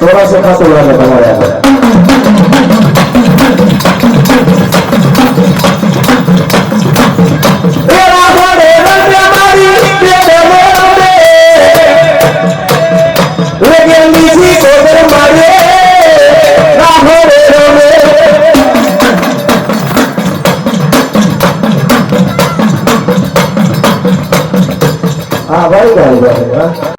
थोड़ा सा खास हो रहा है हमारे यहाँ हाँ भाई भाई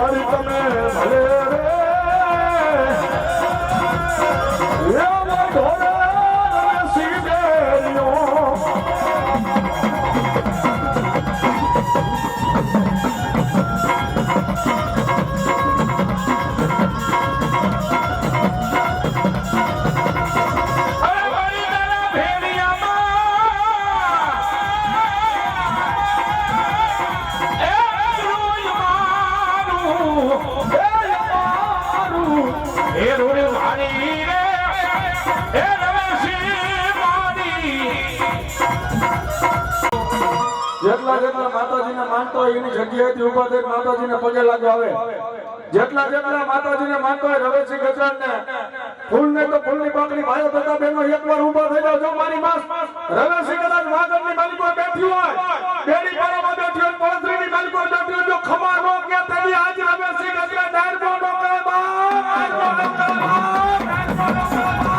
મારી તમે ભલે રે જેટલા જેટલા માતાજીને માનતો હોય એની જગ્યાએથી ઉભા થઈને માતાજીને પગે લાગવા આવે. જેટલા જેટલા માતાજીને માનતો હોય રવેશી ગજાનને ફૂલને તો ફૂલની પાંખડી ભાઈઓ તથા બહેનો એકવાર ઉભા થઈ જાવ. જો મારી માં રવેશી કદાચ વાગડની માલિકો બેઠી હોય, બેડી પારામાં બેઠી હોય, પડતરીની માલિકો બેઠી હોય, જો ખમા નો કે તેની આજ રવેશી ગજાન ડાયરબો નો કરે બાપ, ડાયરબો નો કરે બાપ, ડાયરબો નો કરે બાપ.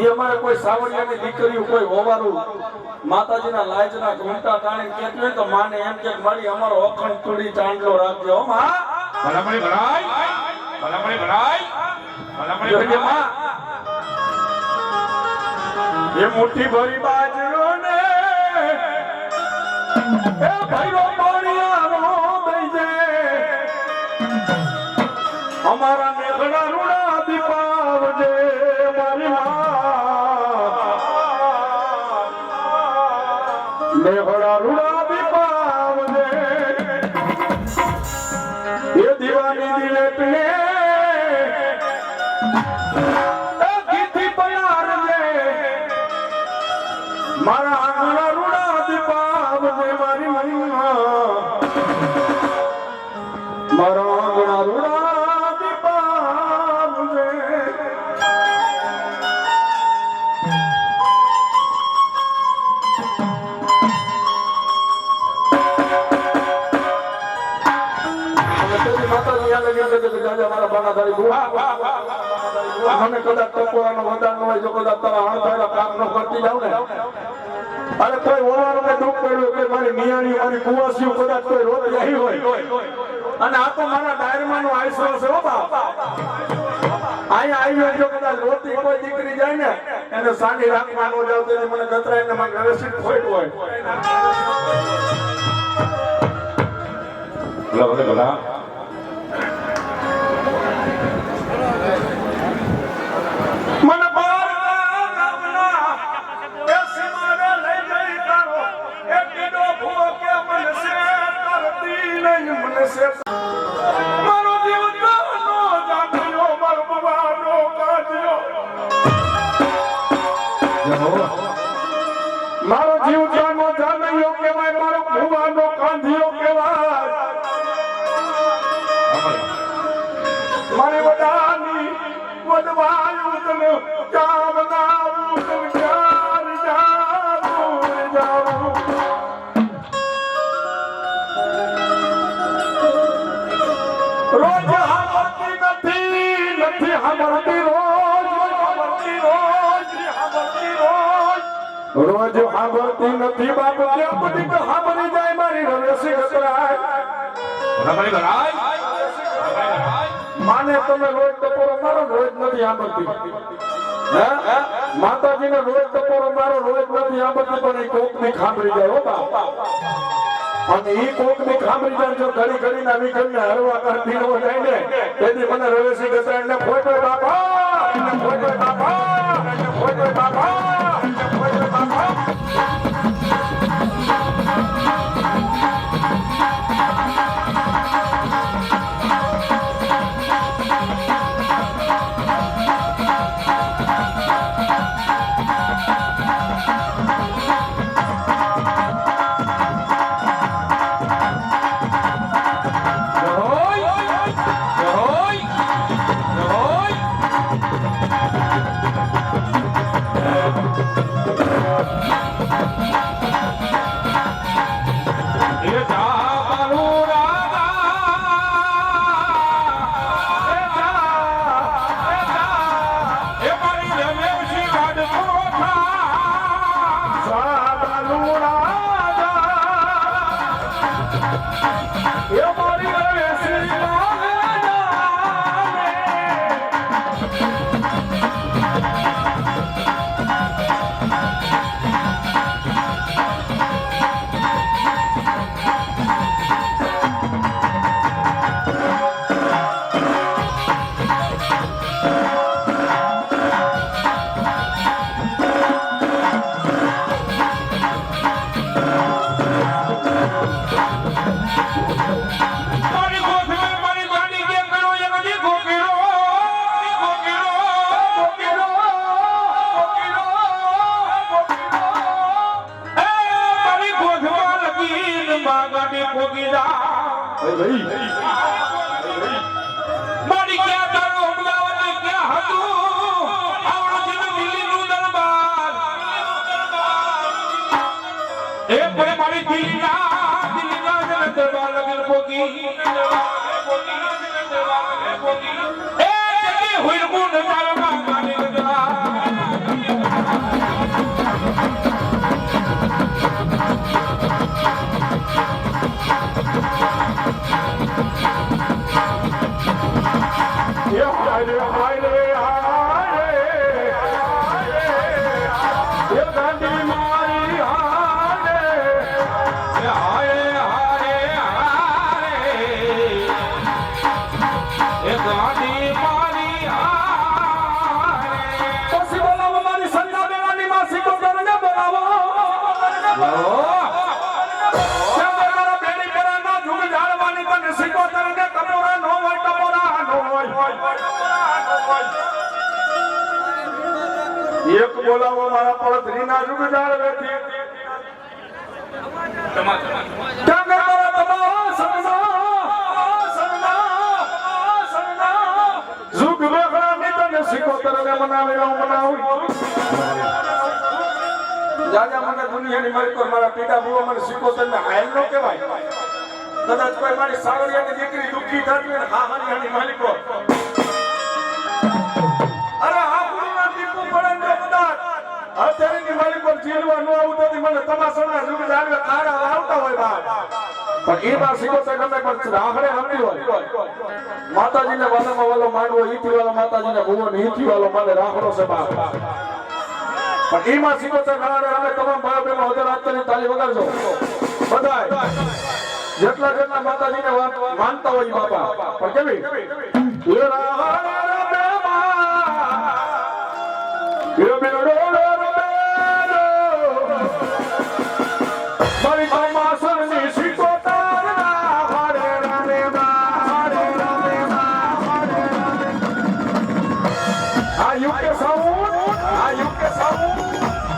અમારે કોઈ સાવડિયાની દીકરીઓ કોઈ હોવારું માતાજીના લાજના ઘૂંટા તાણી કહેતું હોય તો માને એમ કે મારી અમારો અખંડ તુડી ચાંદલો રાખજો. હો માં ભલામણી ભરાય, ભલામણી ભરાય, ભલામણી ભરાય. એ મુઠ્ઠી ભરી બાજરો ને એ ભૈરો પાણીયાનો દઈ દે અમારા મેઘડા રૂડા દીપાવજે મારી માં મેઘડા રૂડા દીપાવજે એ દીવાની દિલેટને ગીધી પલારજે મારા આંગણા રૂડા દીપાવજે મારી મનમાં મારા આંગણા રૂડા મને કદાચ ટકોરાનો વદાન ન હોય, જો કદાચ તારા હણફાયલા કામ ન કરતી જાવ ને અરે કોઈ ઓળવાનું કે દુઃખ પડ્યું કે મારી મિયાણી મારી કુવાસીઓ કદાચ કોઈ રોતી આવી હોય અને આ તો મારા ડાયરમાંનો આયસો છે. હો બાપ અહીંયા આવ્યો જો કદાચ રોતી કોઈ દીકરી જાય ને એને સાંડી રાખવાનો જાવ તો મને ગતરાઈને મને વ્યવસ્થિત ખોટ હોય. ભલા ભલે ભલા મને બાર ગામના એ સીમાડે લઈ જઈ તારો એ કીડો ભૂવો કે મને સે મારો જીવ જાનો જાનૈયો કહેવાય, મારો ભુવાનો કાંધિયો કહેવાય, મારી વડાની વડવાયું તને કામ નાવું તને ક્યાં જાવું રોજ હામતી નથી હામતી રોજ હામતી નથી બાપ કે બધી તો હામરી જાય મારી રવેસી ગતરાય માને તમે રોજ ટપોરો મારો રોજ નથી હામતી માતાજીને રોજ ટપોરો મારો રોજ નથી હામતી પણ એ કોકની ખાંભરી જાય હો બાપ અને ઈ કોકની ખાંભરી જાય જો ઘડી ઘડી ના વિકલને હરવા કરતી નો જાય ને તેથી મને રવેસી ગતરાયને ફોટો બાપા ફોટો બાપા ફોટો બાપા ફોટો બાપા એક બોલાવો મારા પડતરી ના જુગ જાળવેથી જુગ વેખડા ની તને સિકોતર ને મનાવી બનાવું જાજા મને દુનિયાની મારી પર મારા પિતા બુઓ મને સિકોતર ને હાલ નો કહેવાય કદાચ કોઈ મારી સાવરિયાની દીકરી દુખી થતી ને હા હાની માલિકો અરે આ પૂરીના દીપુ પડે ને બધા અત્યારેની માલિક પર જીલવા ન આવતો મને તમાસાના જુગ જાળવે ખાડા આવતા હોય બાપ પણ એ બાર સિકોતર ગમે પણ રાહડે હમણી હોય માતાજીને વાલામાં વાલો માંડવો ઈથી વાલો માતાજીને ભુવો ને ઈથી વાલો માને રાખડો છે બાપ પણ એમાં સિકોતર રાહડે અમે તમામ ભાઈ બહેનો હજાર આપતાની તાળી વગાડજો બધાય જેટલા જેટલા માતાજીને માનતા હોય બાપા પણ કેવી એ રાહડે Are you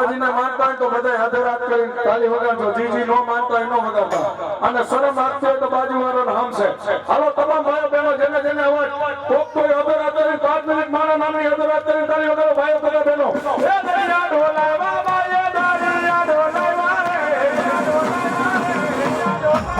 માતાજીને માનતા હોય તો બધા હાથે હાથ કરીને તાલી વગાડજો, જીજી નો માનતા હોય નો વગાડતા, અને શરમ આપતી હોય તો બાજુવાળાનો હામ છે. હાલો તમામ ભાઈઓ બહેનો જેને જેને અવાજ કોક કોઈ અધરાત કરીને 5 મિનિટ મારા નામની અધરાત કરીને તાલી વગાડો ભાઈઓ બધા બહેનો. એ દરિયા ઢોલાવા બાએ દરિયા ઢોલાવા રે, દરિયા ઢોલાવા રે, દરિયા ઢોલાવા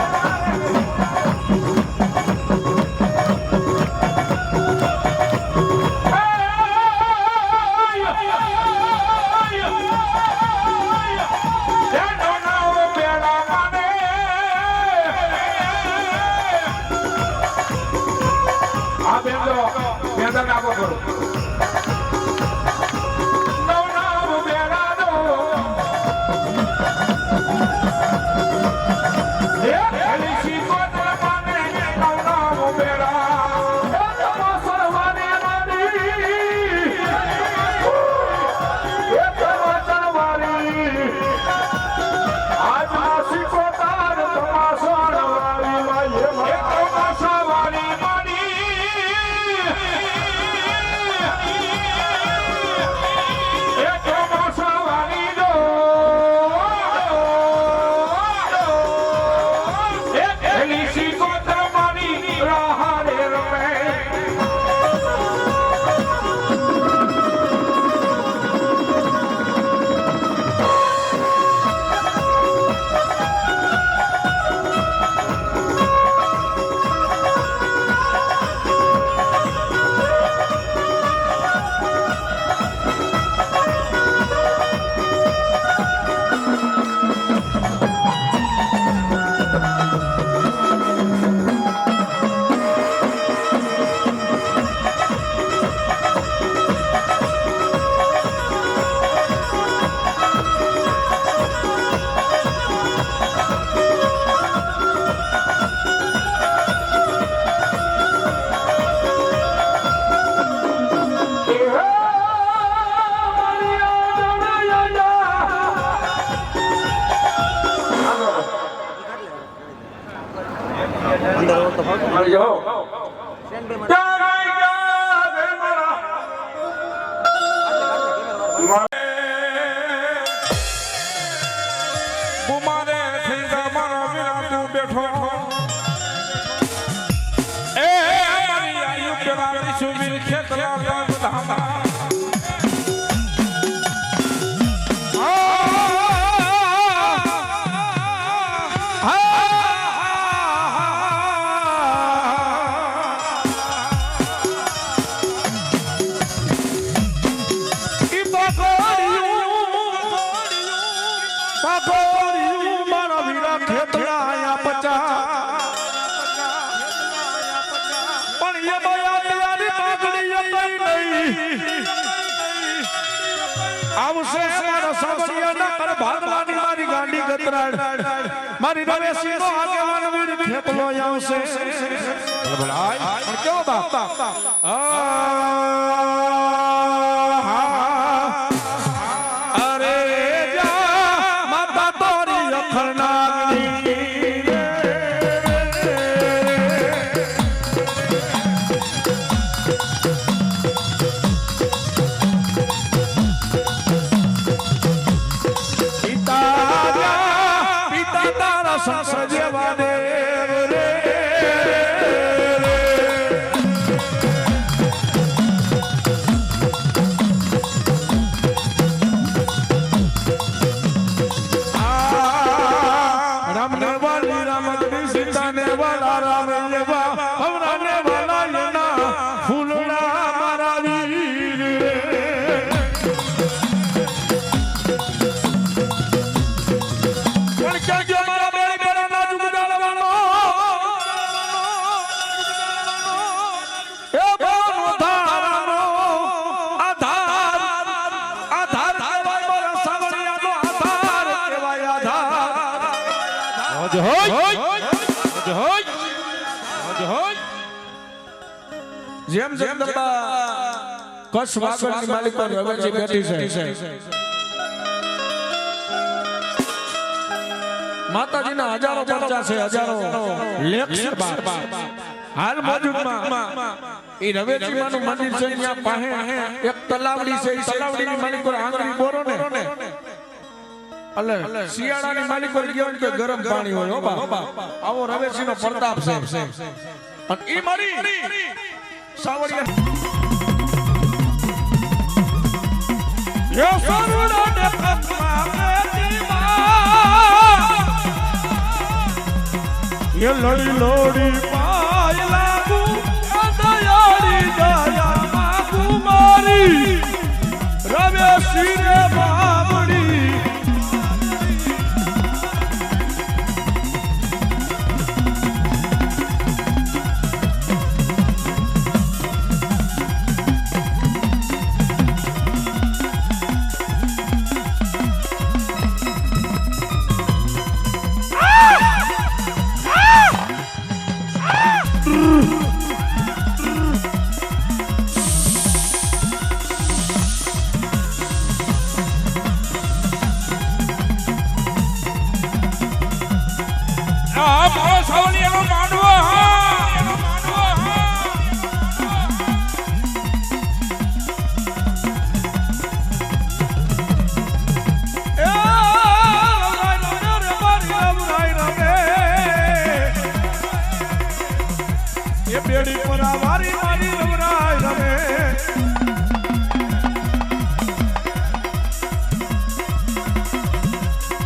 મારી નવેસી નો આગેવાન વીર ખેતલો આવશે. કેવો બાપ અરે જા માતા તોરી અખરનાગની સંસજવા દેવ રે રામ ને વાલી રામ સીતા ને વાલા રામ લેવા હમરા ને વાલા લેના ફૂલડા મારા વીર પણ ક્યાં ગયો મારા જેમ જેમ કચ્છ વાગડની માલિકો હવેલી બેઠી છે. માતાજીના હજારો પરચા છે, હજારો લેખ છે. હાલ મોજૂદમાં એ રવેચીમાનું મંદિર છે, ત્યાં પાસે એક તલાવડી છે. એ તલાવડીની માલિકો આંગળી બોરો ને એટલે શિયાળાની માલિકો ગયા તો ગરમ પાણી હોય હો બા આવો રવેશીનો પ્રતાપ છે અને ઈ મારી સાવડિયા યો સરુડા ને પગમાં મેદીમાં એ લડી લોડી પાય લાગુ દયાળી દયા માગુ મારી રવેશી રે બાબડી બેડી પર વારી મારી રવરાય રમે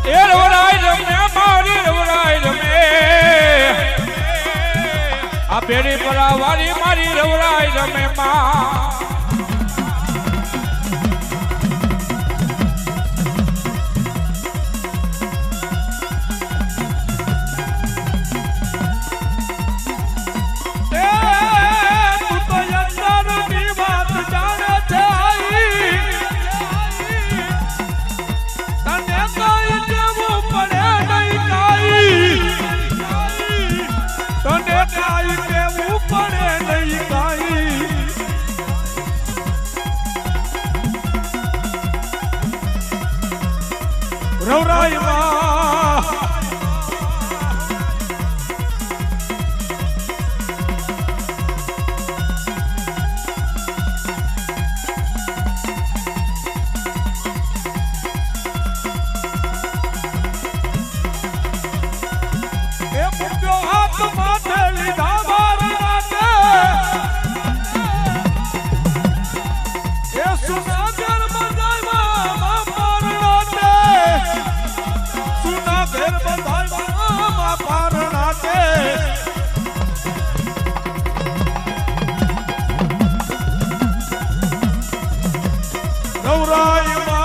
એ રવરાય રમે મારી રવરાય રમે આ બેડી પર વારી મારી રવરાય રમે માં રવરાય એ મૂક્યો હાથ માથે લીધા મારા એ સુનાગર બજાયમાં મારનાતે સુનાગર બજાયમાં મારનાતે રવરાયમાં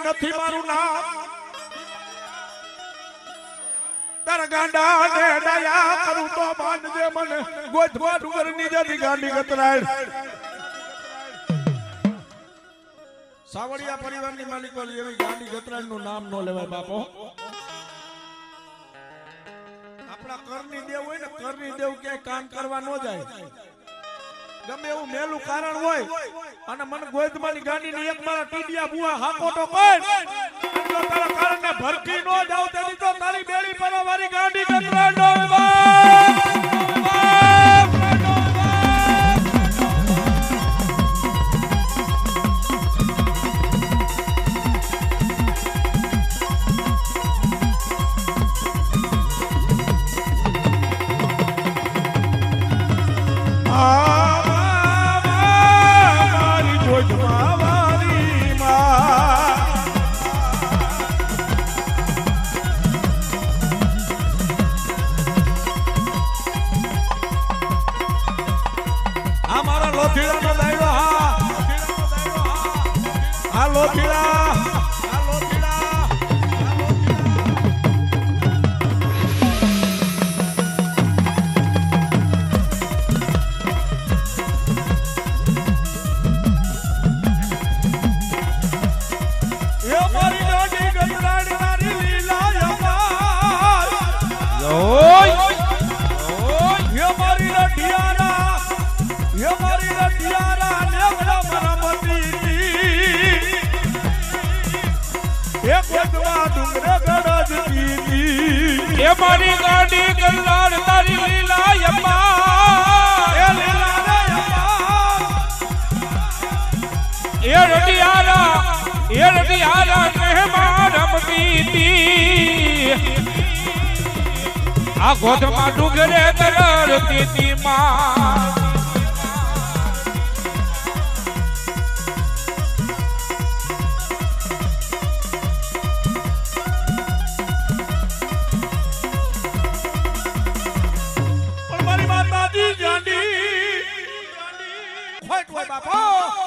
નથી મારું નામ તારા ગાંડા ને દયા કરું તો બાંધજે મને ગોઠવા ડુંગર ની જતી ગાંડી ગતરાય સાવડિયા પરિવારની માલિકો એવી ગાંડી ગતરાય નું નામ નો લેવાય બાપો આપણા કરની દેવ હોય ને કરની દેવ ક્યાંય કામ કરવા ન જાય ગમે એવું મેલું કારણ હોય અને મને ગોદમાની ગાંડીની એક મારા ટીડિયા બુઆ હાકો તો કોઈ જો તારા કારણે ભરકી નો જાવ તેની તો તારી બેડી પર મારી ગાંડી કતરાડો ભીડા હાલો ભીડા એ મારી ગાડી ગંદરાડી મારી લીલા યમાર ઓય એ મારી રઢિયારા એ મારી રઢિયારા નેગડા મરમતી એ કોદવા ડુંગરે ગરજતી એ મારી ગાડી ગંદરાડ તારી લીલા યમાર એ લીલા રે યમાર એ રઢિયારા મહેમાન રમતી આ ગોધમાં ડુંગરે તરતી માં મારી માતાજી જાંડી ફાઈટ હોય બાપા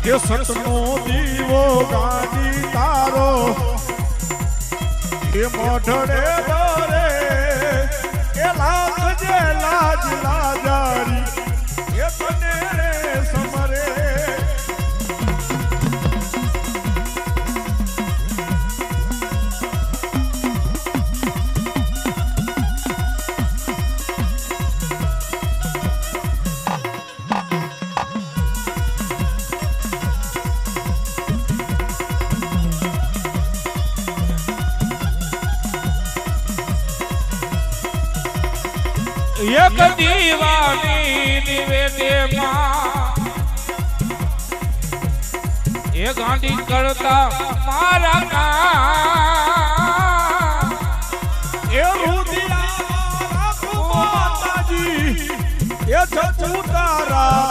એ સતનો દીવો ગાડી તારો એ મોઢડે દરે એ લાખ જે લાજ લાજારી એ તને રે સમરે એક દીવાની નિવેદે માં એ ગાંડી કરતા મારા કામ એ રુદિયા રાખો માતાજી એ જતું તારા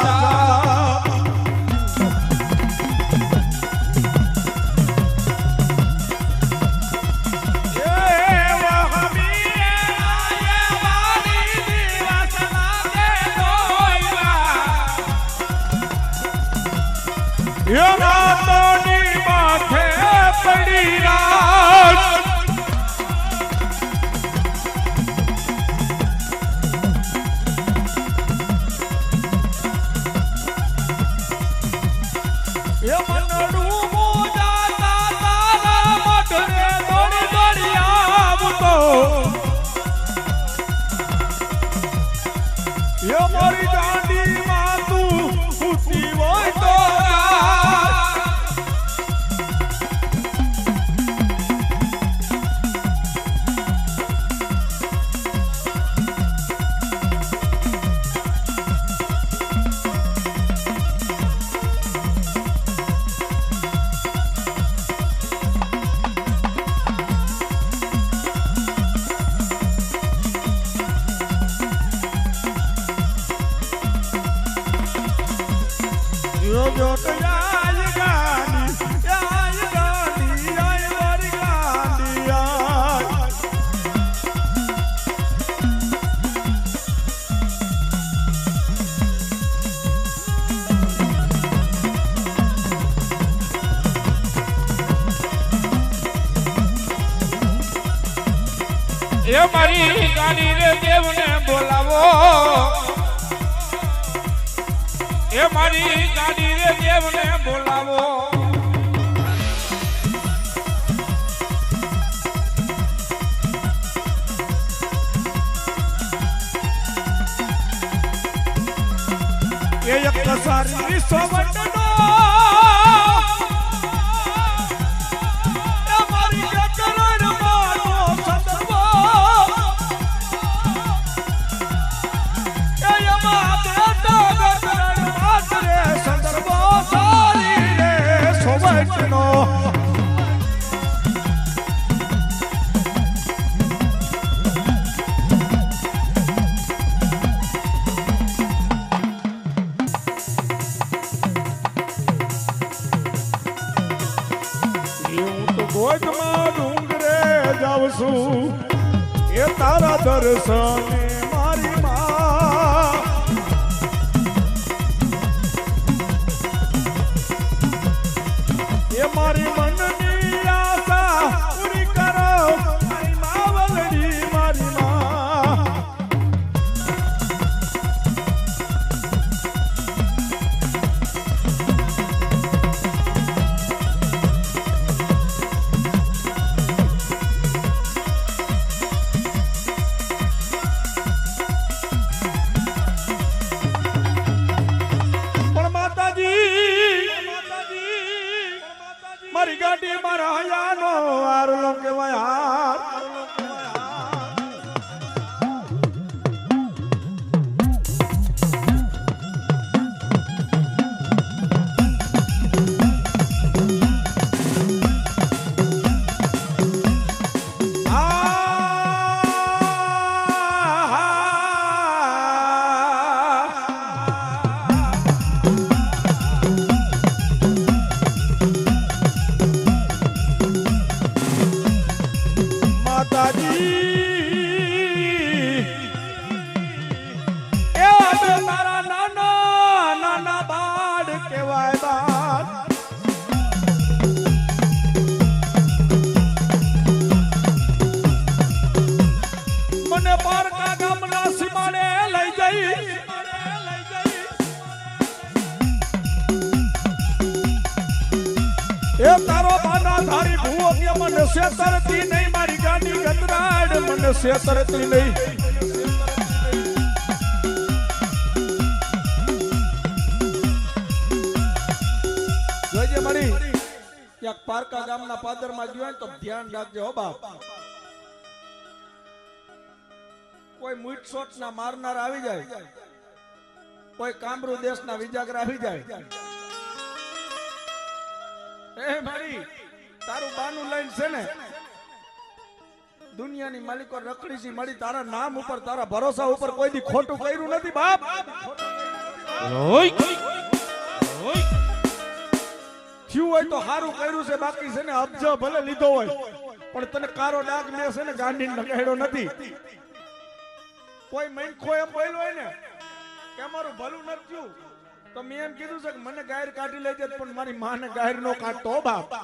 રાતોની માથે પડી રાત એ મનડું મોજાતા તારા મઢરે દોડી દોડી આવતો એ મારી દાંડી માં તું ઉઠી હોય તો એ મારી ગાડી રે દેવને બોલાવો એ મારી ગાડી રે દેવને બોલાવો એ એક સારી સોવટનો એ મારી ગકરણ માનો સતવો એ યમા દેતા ગકરણ માત્રે સંદર્ભો સારી રે સોવટનો ગોધમાં ડુંગરે જાઉં છું એ તારા દર્શને મારી માં ગાડી મારા હયાનો આરલો કહેવાય હાર એ તારો બાના ધારી ભૂવો કે મને શેતરતી નહીં મારી ગાડી ગતરાડ મને શેતરતી નહીં જોજે મારી ક્યાંક પારકા ગામના પાદરમાં ગયો તો ધ્યાન રાખજો હો બાપ કોઈ મૂઠ શોટ ના મારનાર આવી જાય કોઈ કામરૂ દેશના વિજાગર આવી જાય એ મારી તારું બાનું લઈને છે ને દુનિયાની માલિકો રખડી છે મળી તારા નામ ઉપર તારા ભરોસા ઉપર કોઈ દી ખોટું કર્યું નથી બાપ થયું હોય તો સારું કર્યું છે બાકી છે ને અબજો ભલે લીધો હોય પણ તને કારો ડાઘ મેં છે ને ગાંડી લગાડ્યો નથી કોઈ મૈનખો એમ બોલ્યો હોય ને કે અમારું ભલું નથી થયું તો મેં એમ કીધું છે કે મને ગાયર કાઢી લઈ જાય પણ મારી માને ગાયર નો કાઢતો બાપ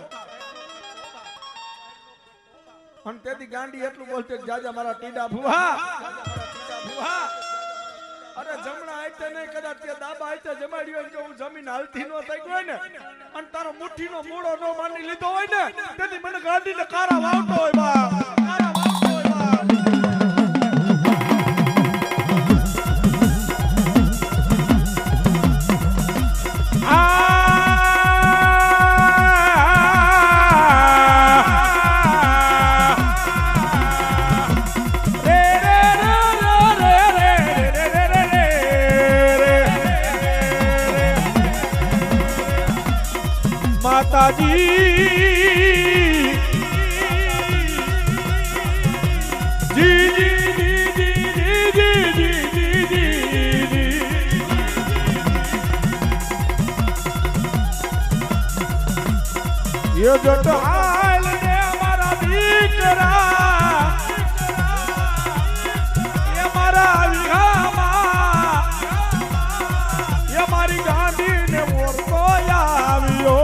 અને તેથી ગાંડી એટલું બોલતે જાજા મારા ટીડા ભુવા અરે જમણા આઈતે નહીં કદાચ તે દાબા આઈતે જમાડ્યો હોય કે હું જમીન હાલતી નો થઈ ગયો ને અને તારો મુઠ્ઠીનો મૂળો નો માની લીધો હોય ને તેથી મને ગાંડીને કારા વાવતો હોય બાપ કારા વાવતો હોય બાપ ये जट हाल ने हमारा दीकरा ये मारा विहामा ये मारी गांधी ने मोर को आवियो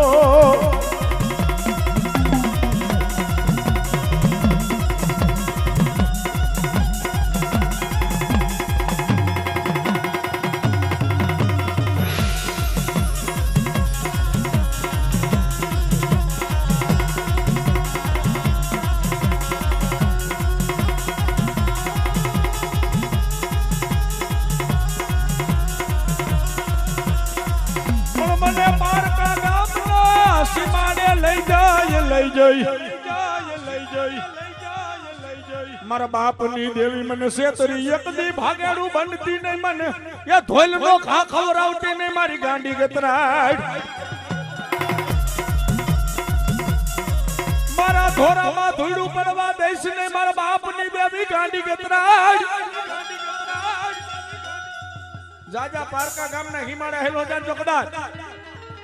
મારા બાપની દેવી મને શેતરી એક દી ભાગેડું બનતી નહીં મને એ ધોલ નો ખા ખવરાવતી નહીં મારી ગાંડી ગતરાડ મારા ધોરામાં ધૂળું પડવા દઈશ ને મારા બાપની દેવી ગાંડી ગતરાડ જાજા પારકા ગામના હિમાડા હેલો જાજો કદાચ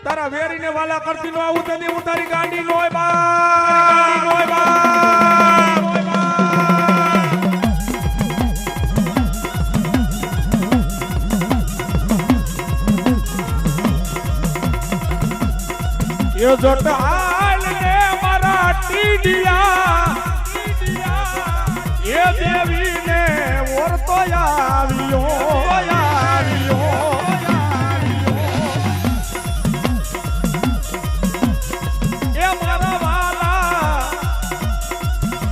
તારા વેરીને વાલા કરતી નો આવું તને હું તારી ગાંડી નો હોય બા ये जट हाल ने मारा टीडिया ये देवी ने और तो आवियो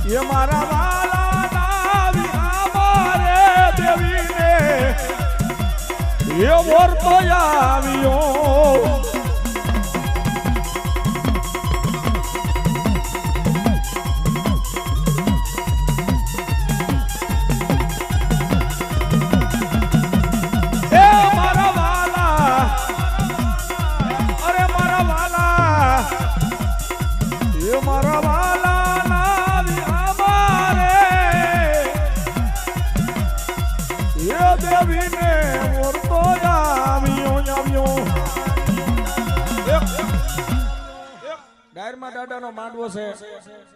ये मारा वाला नावी हमारे देवी ने ये और तो મારા વાલાના વિહામારે એ દેવીને મોરતો આવ્યો ડાયરમાં દાદાનો માંડવો છે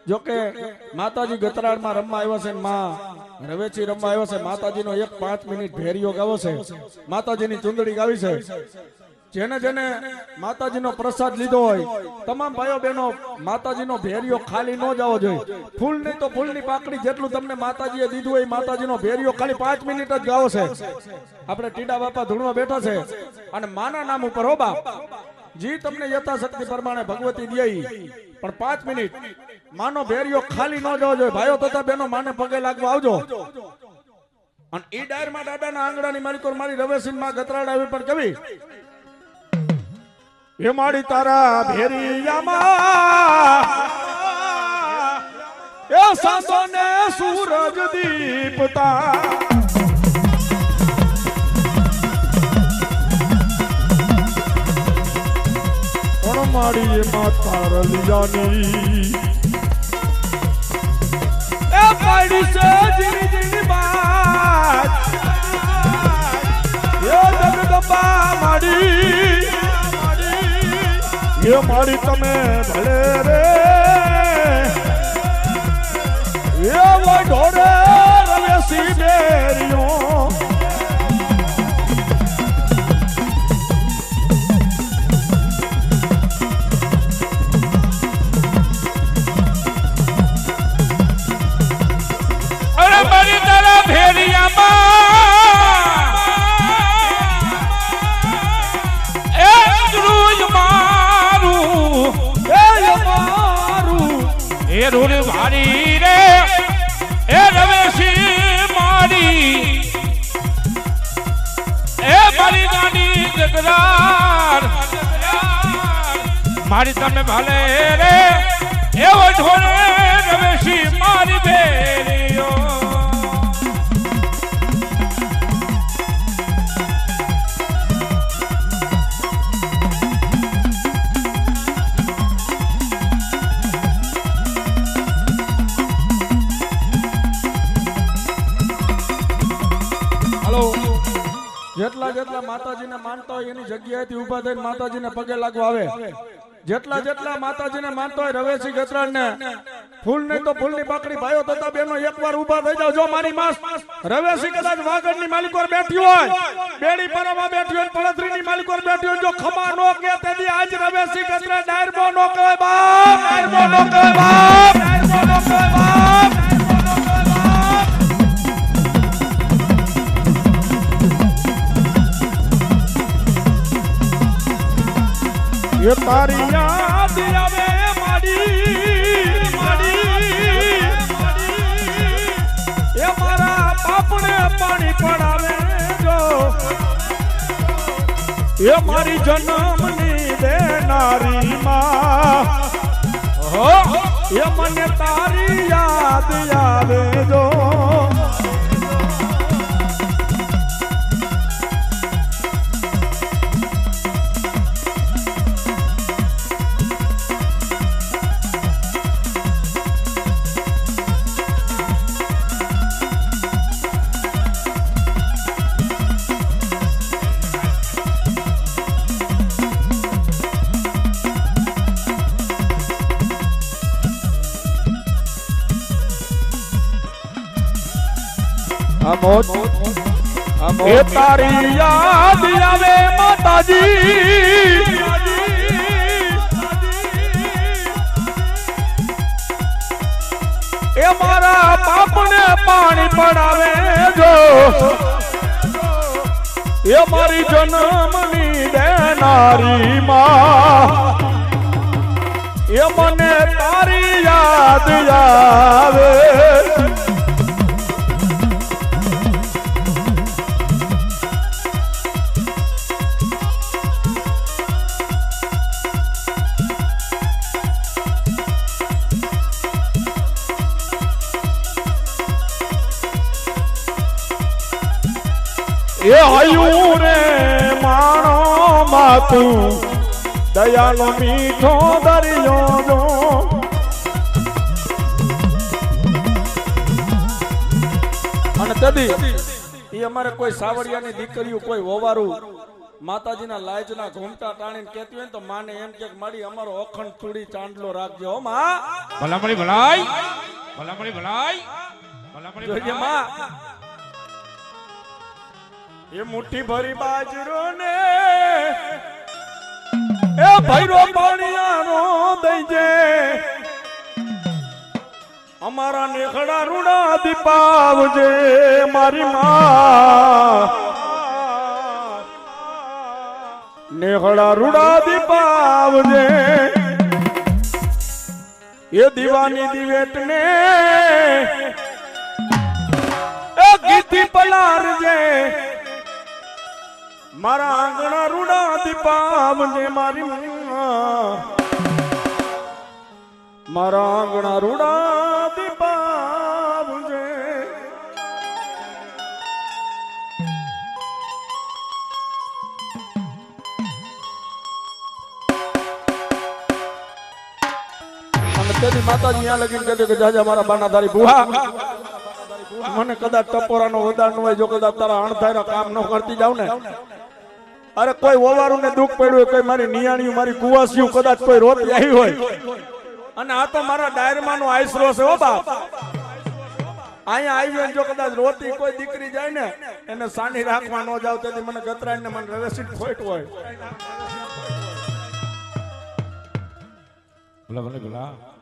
જોકે માતાજી ગતરાળમાં રમવા આવ્યો છે માં રવેચી રમવા આવ્યો છે માતાજીનો 5 મિનિટ ભેરિયો ગાવો છે માતાજીની ચુંદડી ગાવી છે જેને જેને માતાજીનો પ્રસાદ લીધો હોય તમામ ભાઈઓ બહેનો માતાજીનો ભેરિયો ખાલી ન જવો જોઈએ ફૂલ નહીં તો ફૂલની પાકડી જેટલું તમને માતાજીએ દીધું હોય માતાજીનો ભેરિયો ખાલી 5 મિનિટ જ ગાવો છે આપણે ટીડા બાપા ધૂણવા બેઠા છે અને માના નામ ઉપર હો બાપ જી તમને યથાશક્તિ પ્રમાણે ભગવતી દેઈ પણ 5 મિનિટ માનો ભેરિયો ખાલી ન જવો જોઈએ ભાઈઓ તથા બહેનો માને પગે લાગવા આવજો અને ઈ ડાયરમાં દાદાના આંગણાની માલિકો મારી રવેશી માં ગતરાડ આવી પણ કવિ એ મારી તારા ભેરિયામાં એ સાસોને સૂરજ દીપતા પણ મારી માતા રલિયાની એ પાડી છે જીની જીની બાત એ જગદંબા માડી એ મારી તમે ભલે રે એ વઢોરે રવેશી બેરિયો અરે મારી તારા ભેરિયામાં એ ધ્રુજ એ રૂલ ભારી રે એ રવેશી મારી એ મારી નાની ગતરાર મારી તમે ભલે રે એ વઢોરે રવેશી મારી બેરીઓ જેટલા જેટલા માતાજીને માનતા હોય એની જગ્યાએથી ઊભા થઈને માતાજીને પગે લાગવા આવે જેટલા જેટલા માતાજીને માનતા હોય રવેશી ગતરાળને ફૂલ નહીં તો ફૂલની પાકડી ભાઈઓ તથા બહેનો એકવાર ઊભા થઈ જાવ જો મારી માસ રવેશી કદાચ વાગડની માલિકોર બેઠી હોય બેડી પરામાં બેઠી હોય પડતરીની માલિકોર બેઠી હોય જો ખમા નો કે તેથી આજ રવેશી ગતરાળ ડાયરબો નો કહેવાય બાપ ડાયરબો નો કહેવાય બાપ ડાયરબો નો કહેવાય બાપ ये तारी याद आवे माड़ी माड़ी ये मारा पापने पानी पड़ावे जो ये मारी जन्मनी देनारी मां हो ये मने तारी याद आवे जो એ તારી યાદ આવે માતાજી એ મારા પાપને પાણી પડાવે જો એ મારી જન્મની દેનારી માં એ મને તારી યાદ આવે એ હયું રે માણો માતું દયાલો મીઠો દરિયો જો તદી ઈ અમારે કોઈ સાવડિયાની દીકરીઓ કોઈ વવારું માતાજીના લાજના ઘૂમટા ટાણીને કહેતી હોય ને તો માને એમ કે મારી અમારો અખંડ ચૂડી ચાંદલો રાખજો હો માં ભલામણી ભલાઈ ભલામણી ભલાઈ ભલામણી જોજે માં એ મુઠ્ઠી ભરી બાજરો ને એ ભૈરો પાણીયાનો દઈ જે અમારા નેખડા રૂડા દીપાવજે મારી માં નેખડા રૂડા દીપાવજે એ દીવાની દિવેટ ને એ ગીતી પલારજે મારા આંગણા રૂડા દીપાવજે મારી માં મારા આંગણા રૂડા દીપાવજે અને તેની માતાજી અહીંયા લગીને કહેતી કે જાજા મારા બાનાધારી બુહા મને કદાચ ટપોરાનો વધાર ન હોય જો કદાચ તારા અણધારા કામ ન કરતી જાવ ને અરે કોઈ ઓવારું ને દુઃખ પડ્યું કોઈ મારી નિયાણીયું મારી કુવાસીયું કદાચ કોઈ રોતી આવી હોય અને આ તો મારા ડાયરમાંનો આશરો છે હો બાપ અહીંયા આવ્યો જો કદાચ રોતી કોઈ દીકરી જાય ને એને સાની રાખવા ન જાવ તેથી મને ગતરાઈને મને રવેસીટ ખોટ હોય ભલા ભલા ભલા